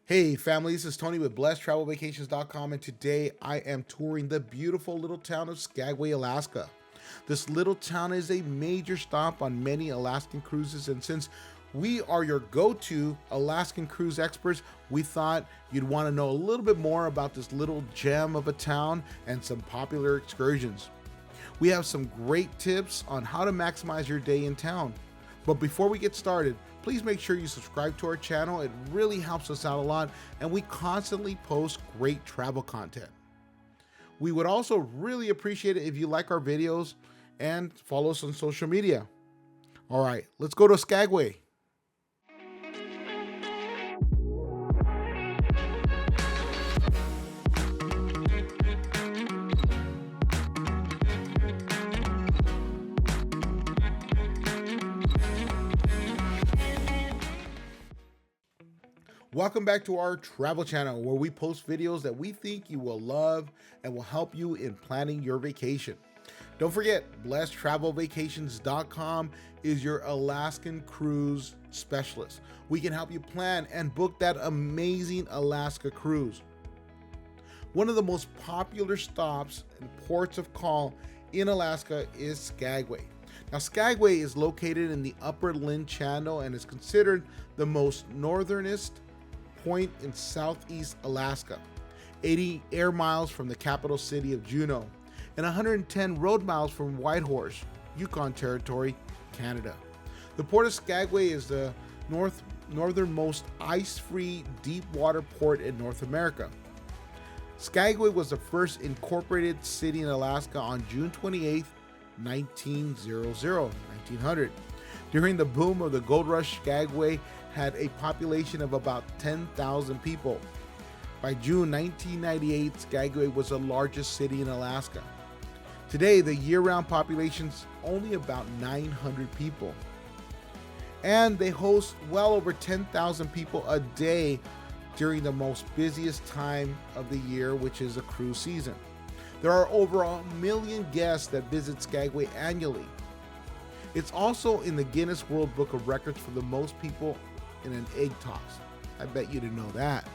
Hey family, this is Tony with blessedtravelvacations.com, and today I am touring the beautiful little town of Skagway, Alaska. This little town is a major stop on many Alaskan cruises, and since we are your go-to Alaskan cruise experts, we thought you'd want to know a little bit more about this little gem of a town and some popular excursions. We have some great tips on how to maximize your day in town. But before we get started, please make sure you subscribe to our channel. It really helps us out a lot, and we constantly post great travel content. We would also really appreciate it if you like our videos and follow us on social media. All right, let's go to Skagway. Welcome back to our travel channel, where we post videos that we think you will love and will help you in planning your vacation. Don't forget, blessedtravelvacations.com is your Alaskan cruise specialist. We can help you plan and book that amazing Alaska cruise. One of the most popular stops and ports of call in Alaska is Skagway. Now, Skagway is located in the Upper Lynn Channel and is considered the most northernest point in southeast Alaska, 80 air miles from the capital city of Juneau, and 110 road miles from Whitehorse, Yukon Territory, Canada. The port of Skagway is the northernmost ice-free deep water port in North America. Skagway was the first incorporated city in Alaska on June 28, 1900. During the boom of the gold rush, Skagway had a population of about 10,000 people. By June 1998, Skagway was the largest city in Alaska. Today, the year-round population is only about 900 people. And they host well over 10,000 people a day during the most busiest time of the year, which is the cruise season. There are over 1 million guests that visit Skagway annually. It's also in the Guinness World Book of Records for the most people in an egg toss. I bet you didn't know that.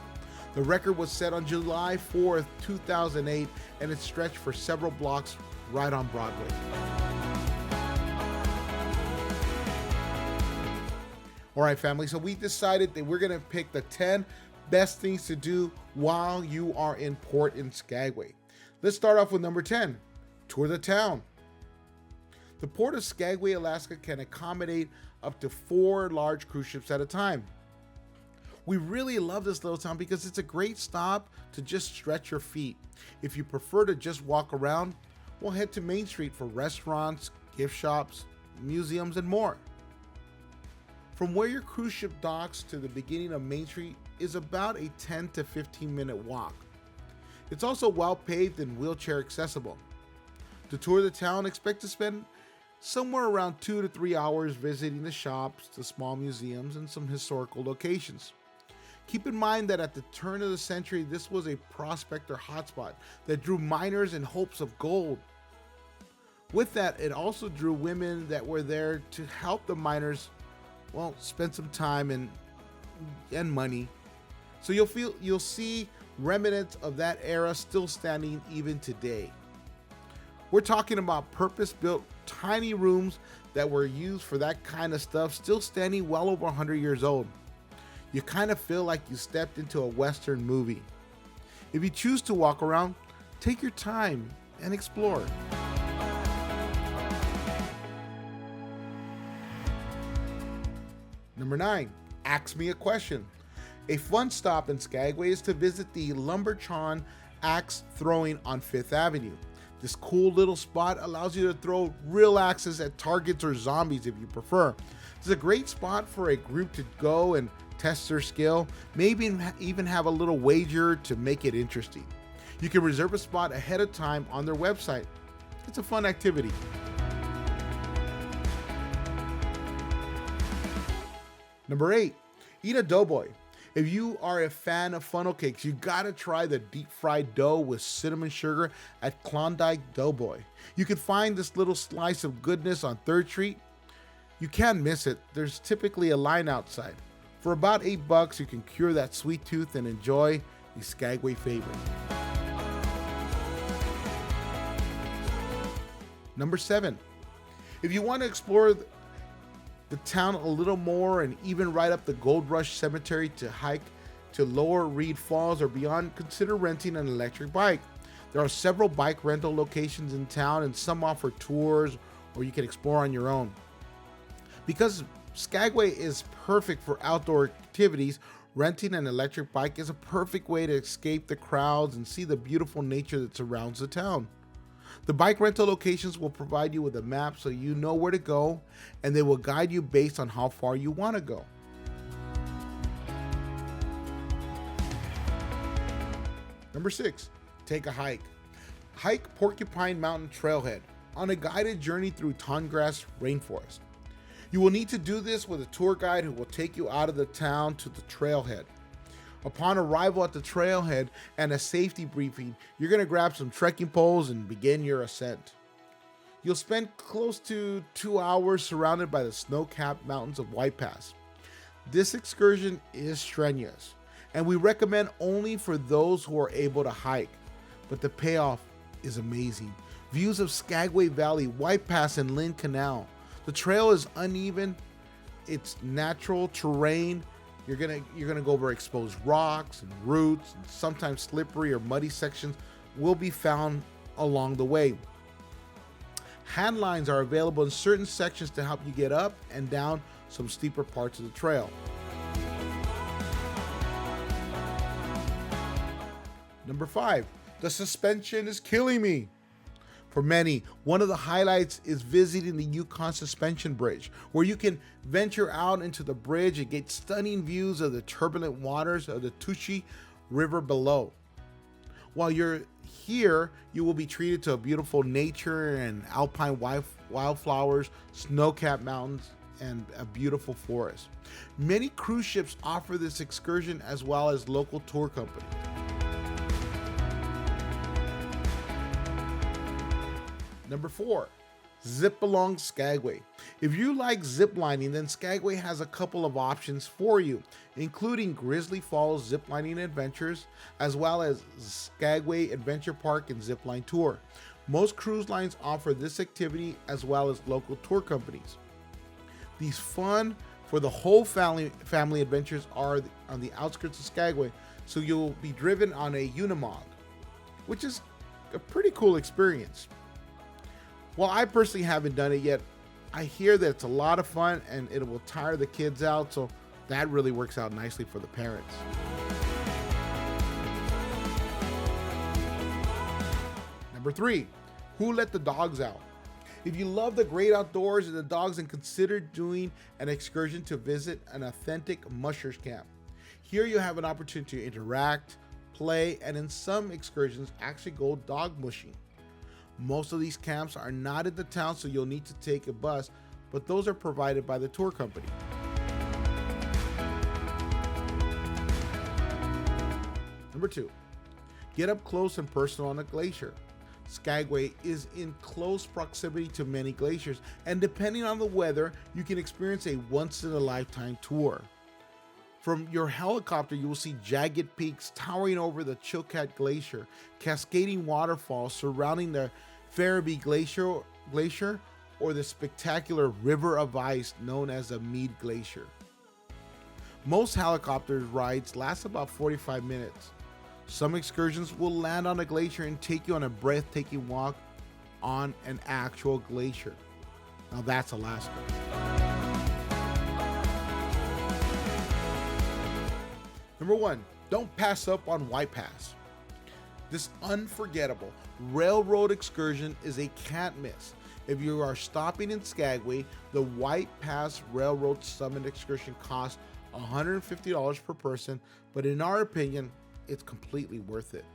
The record was set on July 4th, 2008, and it stretched for several blocks right on Broadway. All right, family, so we decided that we're gonna pick the 10 best things to do while you are in port in Skagway. Let's start off with number 10, tour the town. The port of Skagway, Alaska can accommodate up to 4 large cruise ships at a time. We really love this little town because it's a great stop to just stretch your feet. If you prefer to just walk around, we'll head to Main Street for restaurants, gift shops, museums, and more. From where your cruise ship docks to the beginning of Main Street is about a 10 to 15 minute walk. It's also well paved and wheelchair accessible. To tour the town, expect to spend somewhere around 2 to 3 hours visiting the shops, the small museums, and some historical locations. Keep in mind that at the turn of the century, this was a prospector hotspot that drew miners in hopes of gold. With that, it also drew women that were there to help the miners, well, spend some time and money. So you'll see remnants of that era still standing even today. We're talking about purpose-built tiny rooms that were used for that kind of stuff, still standing well over 100 years old. You kind of feel like you stepped into a Western movie. If you choose to walk around, take your time and explore. Number 9, ask me a question. A fun stop in Skagway is to visit the Lumberchon Axe Throwing on 5th Avenue. This cool little spot allows you to throw real axes at targets or zombies if you prefer. It's a great spot for a group to go and test their skill, maybe even have a little wager to make it interesting. You can reserve a spot ahead of time on their website. It's a fun activity. Number 8, eat a doughboy. If you are a fan of funnel cakes, you gotta try the deep fried dough with cinnamon sugar at Klondike Doughboy. You can find this little slice of goodness on 3rd Street. You can't miss it. There's typically a line outside. For about $8, you can cure that sweet tooth and enjoy a Skagway favorite. Number 7. If you want to explore the town a little more and even ride up the Gold Rush Cemetery to hike to Lower Reed Falls or beyond, consider renting an electric bike. There are several bike rental locations in town, and some offer tours or you can explore on your own. Because Skagway is perfect for outdoor activities, renting an electric bike is a perfect way to escape the crowds and see the beautiful nature that surrounds the town. The bike rental locations will provide you with a map so you know where to go, and they will guide you based on how far you want to go. Number 6, take a hike. Hike Porcupine Mountain Trailhead on a guided journey through Tallgrass Rainforest. You will need to do this with a tour guide who will take you out of the town to the trailhead. Upon arrival at the trailhead and a safety briefing, you're going to grab some trekking poles and begin your ascent. You'll spend close to 2 hours surrounded by the snow-capped mountains of White Pass. This excursion is strenuous, and we recommend only for those who are able to hike, but the payoff is amazing. Views of Skagway Valley, White Pass, and Lynn Canal. The trail is uneven, it's natural terrain. You're gonna go over exposed rocks and roots, and sometimes slippery or muddy sections will be found along the way. Hand lines are available in certain sections to help you get up and down some steeper parts of the trail. Number 5, the suspension is killing me. For many, one of the highlights is visiting the Yukon Suspension Bridge, where you can venture out into the bridge and get stunning views of the turbulent waters of the Tushy River below. While you're here, you will be treated to a beautiful nature and alpine wildflowers, snow-capped mountains, and a beautiful forest. Many cruise ships offer this excursion as well as local tour companies. Number 4, zip along Skagway. If you like zip lining, then Skagway has a couple of options for you, including Grizzly Falls Zip Lining Adventures, as well as Skagway Adventure Park and Zip Line Tour. Most cruise lines offer this activity as well as local tour companies. These fun for the whole family adventures are on the outskirts of Skagway, so you'll be driven on a Unimog, which is a pretty cool experience. Well, I personally haven't done it yet. I hear that it's a lot of fun and it will tire the kids out, so that really works out nicely for the parents. Number 3, who let the dogs out? If you love the great outdoors and the dogs, then consider doing an excursion to visit an authentic mushers camp. Here you have an opportunity to interact, play, and in some excursions actually go dog mushing. Most of these camps are not in the town, so you'll need to take a bus, but those are provided by the tour company. Number 2, get up close and personal on a glacier. Skagway is in close proximity to many glaciers, and depending on the weather, you can experience a once-in-a-lifetime tour. From your helicopter, you will see jagged peaks towering over the Chilkat Glacier, cascading waterfalls surrounding the Ferriby Glacier, or the spectacular river of ice known as the Mead Glacier. Most helicopter rides last about 45 minutes. Some excursions will land on a glacier and take you on a breathtaking walk on an actual glacier. Now that's Alaska. Number 1, don't pass up on White Pass. This unforgettable railroad excursion is a can't miss. If you are stopping in Skagway, the White Pass Railroad Summit excursion costs $150 per person, but in our opinion, it's completely worth it.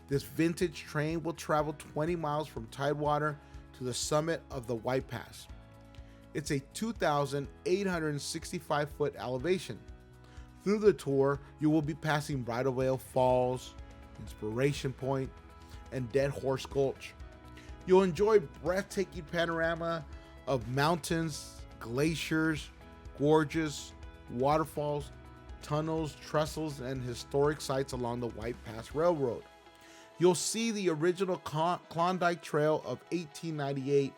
This vintage train will travel 20 miles from Tidewater to the summit of the White Pass. It's a 2,865-foot elevation. Through the tour, you will be passing Bridal Veil Falls, Inspiration Point, and Dead Horse Gulch. You'll enjoy breathtaking panorama of mountains, glaciers, gorges, waterfalls, tunnels, trestles, and historic sites along the White Pass Railroad. You'll see the original Klondike Trail of 1898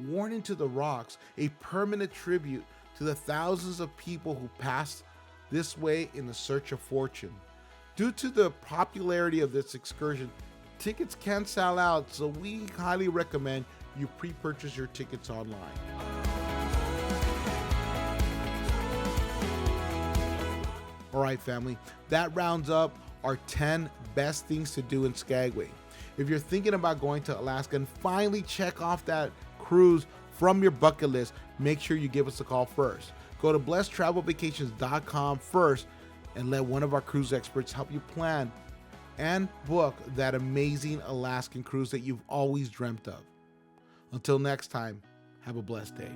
worn into the rocks, a permanent tribute to the thousands of people who passed this way in the search of fortune. Due to the popularity of this excursion, tickets can sell out, so we highly recommend you pre-purchase your tickets online. All right, family, that rounds up our 10 best things to do in Skagway. If you're thinking about going to Alaska and finally check off that cruise from your bucket list, make sure you give us a call first. Go to blessedtravelvacations.com first and let one of our cruise experts help you plan and book that amazing Alaskan cruise that you've always dreamt of. Until next time, have a blessed day.